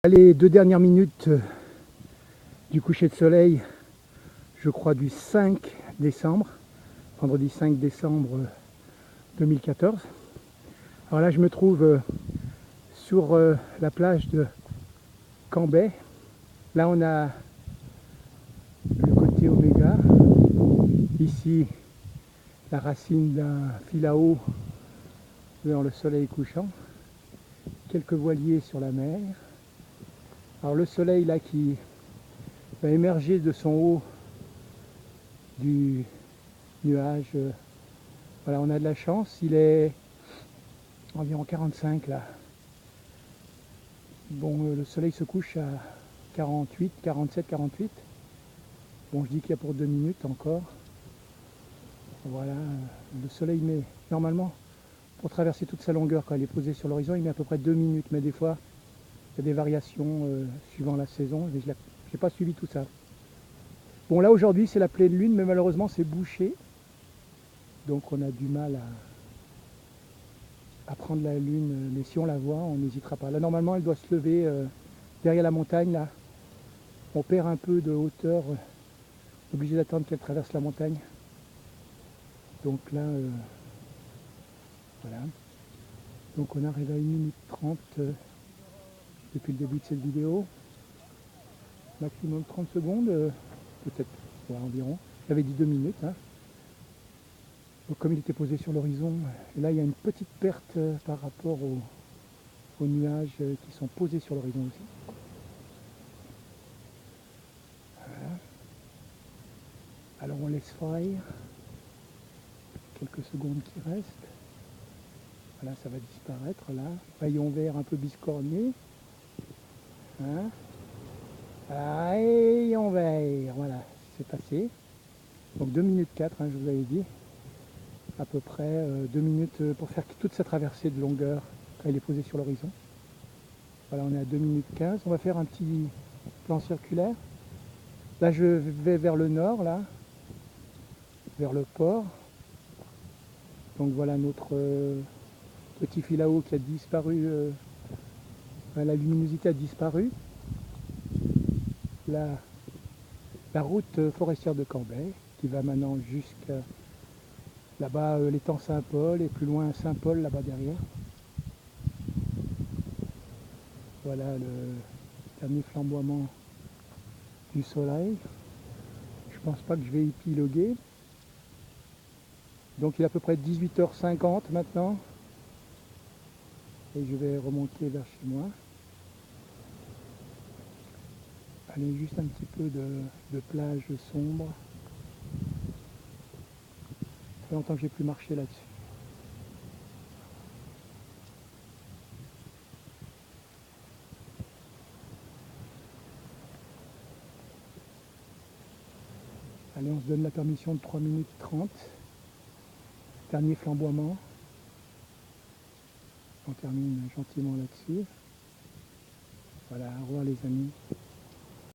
Les 2 dernières minutes du coucher de soleil, je crois du 5 décembre, vendredi 5 décembre 2014. Alors là, je me trouve sur la plage de Cambrai. Là, on a le côté Oméga. Ici, la racine d'un filao dans le soleil couchant. Quelques voiliers sur la mer. Alors le soleil là qui va émerger de son haut du nuage. Voilà, on a de la chance. Il est environ 45 là. Bon, le soleil se couche à 48, 47, 48. Bon, je dis qu'il y a pour 2 minutes encore. Voilà, le soleil met normalement pour traverser toute sa longueur quand il est posé sur l'horizon, il met à peu près 2 minutes, mais des fois il y a des variations suivant la saison. Je n'ai pas suivi tout ça. Bon, là aujourd'hui c'est la pleine lune, mais malheureusement c'est bouché, donc on a du mal à prendre la lune, mais si on la voit, on n'hésitera pas. Là normalement elle doit se lever derrière la montagne là. On perd un peu de hauteur, obligé d'attendre qu'elle traverse la montagne. Donc là, voilà. Donc on arrive à 1 minute 30 depuis le début de cette vidéo. Maximum 30 secondes, peut-être environ. J'avais dit 2 minutes. Hein. Donc comme il était posé sur l'horizon, là il y a une petite perte par rapport aux nuages qui sont posés sur l'horizon aussi. Voilà. Alors on laisse faire quelques secondes qui restent. Voilà, ça va disparaître là. Rayon vert un peu biscorné. Hein, rayon vert, voilà, c'est passé. Donc 2 minutes 4, hein, je vous avais dit. À peu près 2 minutes pour faire toute sa traversée de longueur quand il est posé sur l'horizon. Voilà, on est à 2 minutes 15. On va faire un petit plan circulaire. Là, je vais vers le nord, là, vers le port. Donc voilà notre petit filao qui a disparu. La luminosité a disparu. La route forestière de Cambrai qui va maintenant jusqu'à là-bas, l'étang Saint-Paul et plus loin Saint-Paul là-bas derrière. Voilà le dernier flamboiement du soleil. Je pense pas que je vais épiloguer. Donc il est à peu près 18h50 maintenant. Et je vais remonter vers chez moi. Aller juste un petit peu de plage sombre. Ça fait longtemps que j'ai plus marché là-dessus. Allez, on se donne la permission de 3 minutes 30. Dernier flamboiement. On termine gentiment là-dessus. Voilà, au revoir les amis.